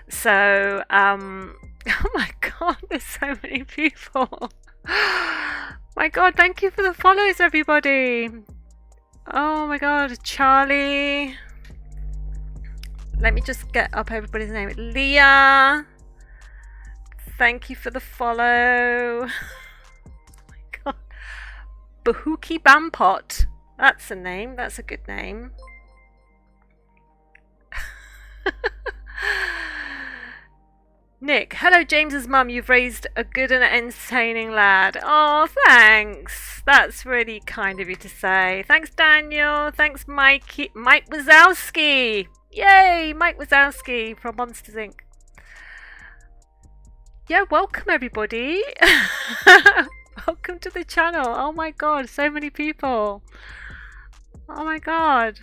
So, oh my god, there's so many people. My god, thank you for the follows, everybody. Oh my god, Charlie. Let me just get up everybody's name. Leah. Thank you for the follow. Oh my god. Bahuki Bampot. That's a name. That's a good name. Nick, hello James's mum, you've raised a good and entertaining lad. Oh, thanks. That's really kind of you to say. Thanks, Daniel. Thanks, Mike Wazowski. Yay, Mike Wazowski from Monsters Inc. Yeah, welcome everybody. Welcome to the channel. Oh my god, so many people. Oh my god.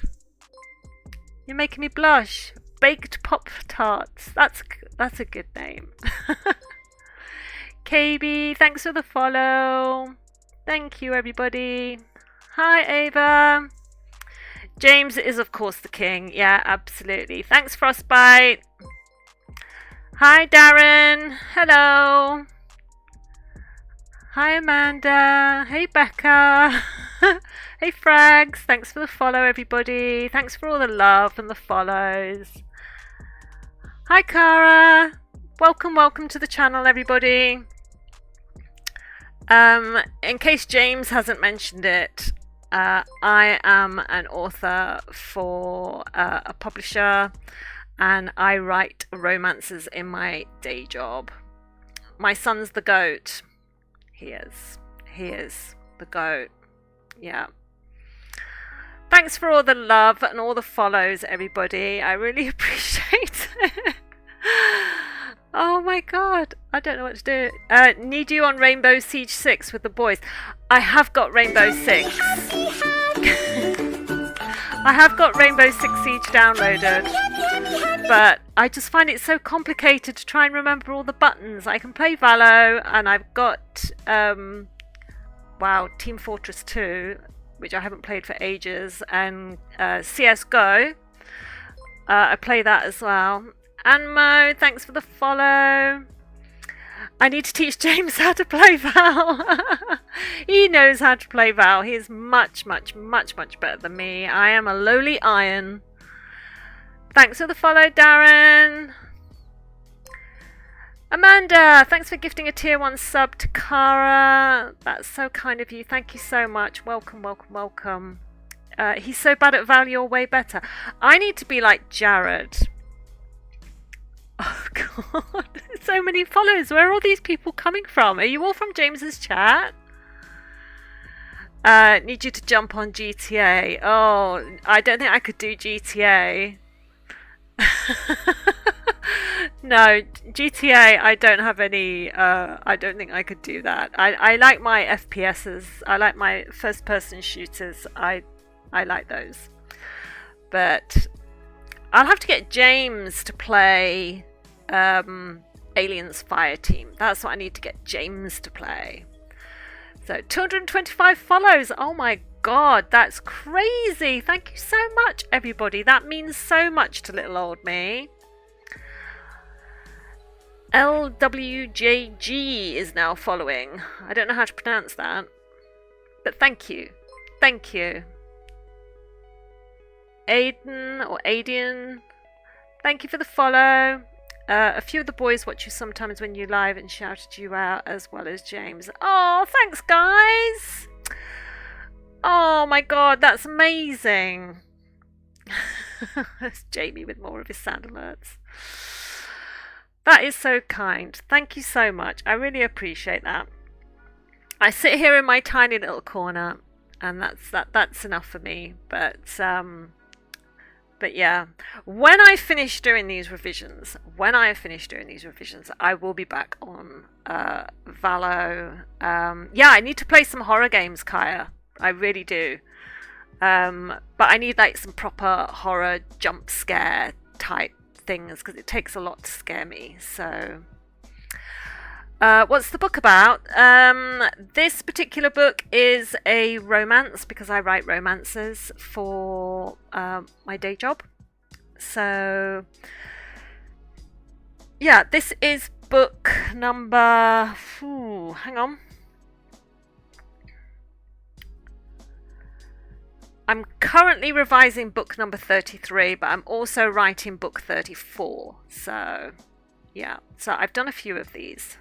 You're making me blush. Baked Pop-Tarts. That's a good name. KB, thanks for the follow. Thank you, everybody. Hi, Ava. James is, of course, the king. Yeah, absolutely. Thanks, Frostbite. Hi, Darren. Hello. Hi, Amanda. Hey, Becca. Hey, Frags. Thanks for the follow, everybody. Thanks for all the love and the follows. Hi, Cara. welcome to the channel, everybody. In case James hasn't mentioned it, I am an author for a publisher, and I write romances in my day job. My son's the goat. He is the goat. Yeah. Thanks for all the love and all the follows, everybody. I really appreciate it. Oh my god, I don't know what to do. Need you on Rainbow Siege 6 with the boys. I have got Rainbow 6. I have got Rainbow Six Siege downloaded, but I just find it so complicated to try and remember all the buttons. I can play Valo, and I've got Team Fortress 2, which I haven't played for ages, and CSGO. I play that as well. Anmo, thanks for the follow. I need to teach James how to play Val. He knows how to play Val. He is much better than me. I am a lowly iron. Thanks for the follow, Darren. Amanda, thanks for gifting a tier 1 sub to Kara. That's so kind of you. Thank you so much. Welcome. He's so bad at Val, you're way better. I need to be like Jared. Oh god, so many follows. Where are all these people coming from? Are you all from James's chat? Need you to jump on GTA. Oh, I don't think I could do GTA. No, GTA, I don't have any, I don't think I could do that. I like my FPSs. I like my first person shooters. I like those. But I'll have to get James to play Aliens Fireteam. That's what I need to get James to play. So 225 follows. Oh my god, that's crazy. Thank you so much, everybody. That means so much to little old me. LWJG is now following. I don't know how to pronounce that, but thank you. Thank you. Aiden or Adian, thank you for the follow. A few of the boys watch you sometimes when you live and shouted you out, as well as James. Oh, thanks, guys. Oh my god, that's amazing. That's Jamie with more of his sound alerts. That is so kind. Thank you so much. I really appreciate that. I sit here in my tiny little corner, and that's enough for me. But yeah, when I finish doing these revisions, I will be back on Valo. Yeah, I need to play some horror games, Kaya. I really do. But I need like some proper horror jump scare type things, because it takes a lot to scare me. So what's the book about? This particular book is a romance, because I write romances for my day job. So yeah, this is book number, hang on, I'm currently revising book number 33, but I'm also writing book 34. So yeah, so I've done a few of these.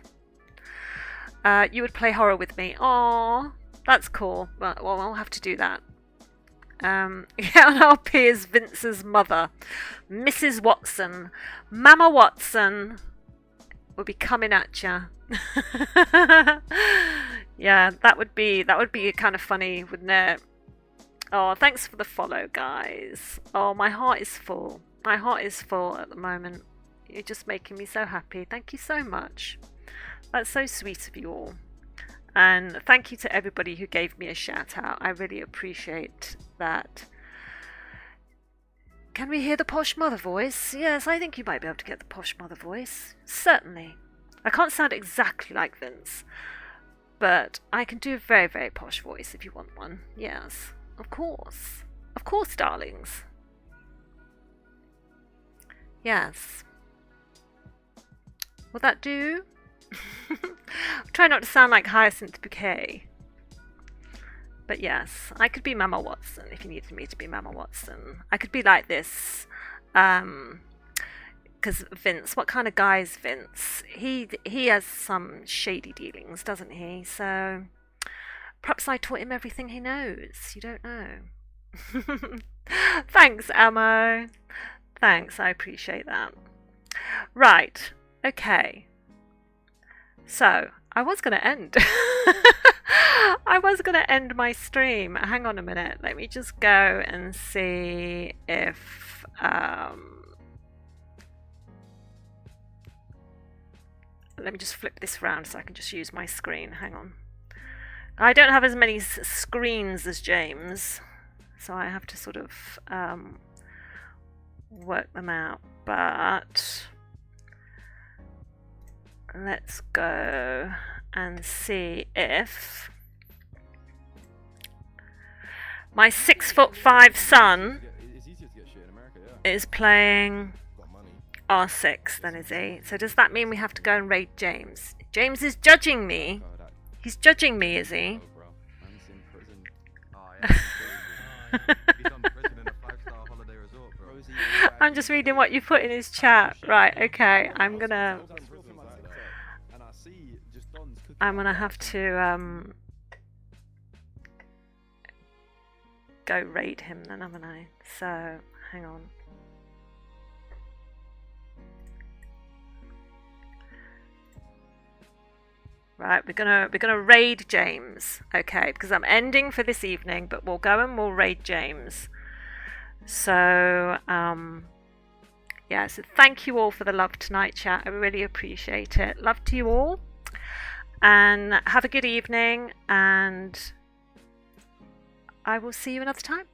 You would play horror with me. Aww, that's cool. Well, I'll have to do that. LP is Vince's mother, Mrs. Watson. Mama Watson will be coming at ya. Yeah, that would be kind of funny, wouldn't it? Oh, thanks for the follow, guys. Oh, my heart is full. My heart is full at the moment. You're just making me so happy. Thank you so much. That's so sweet of you all. And thank you to everybody who gave me a shout out. I really appreciate that. Can we hear the posh mother voice? Yes, I think you might be able to get the posh mother voice. Certainly. I can't sound exactly like Vince, but I can do a very, very posh voice if you want one. Yes, of course. Of course, darlings. Yes. Will that do? Try not to sound like Hyacinth Bouquet. But yes, I could be Mama Watson if you needed me to be Mama Watson. I could be like this Because Vince, what kind of guy is Vince? He has some shady dealings, doesn't he? So perhaps I taught him everything he knows. You don't know. Thanks, Ammo. Thanks, I appreciate that. Right, okay. So, I was going to end. I was going to end my stream. Hang on a minute. Let me just go and see if... let me just flip this around so I can just use my screen. Hang on. I don't have as many screens as James, so I have to sort of work them out. But let's go and see if my 6'5" son is playing R6 then, is he? So does that mean we have to go and raid James? James is judging me. He's judging me, is he? I'm just reading what you put in his chat. Right, okay. I'm gonna have to go raid him then, haven't I? So hang on. Right, we're gonna raid James, okay? Because I'm ending for this evening, but we'll go and we'll raid James. So yeah. So thank you all for the love tonight, chat. I really appreciate it. Love to you all, and have a good evening. And I will see you another time.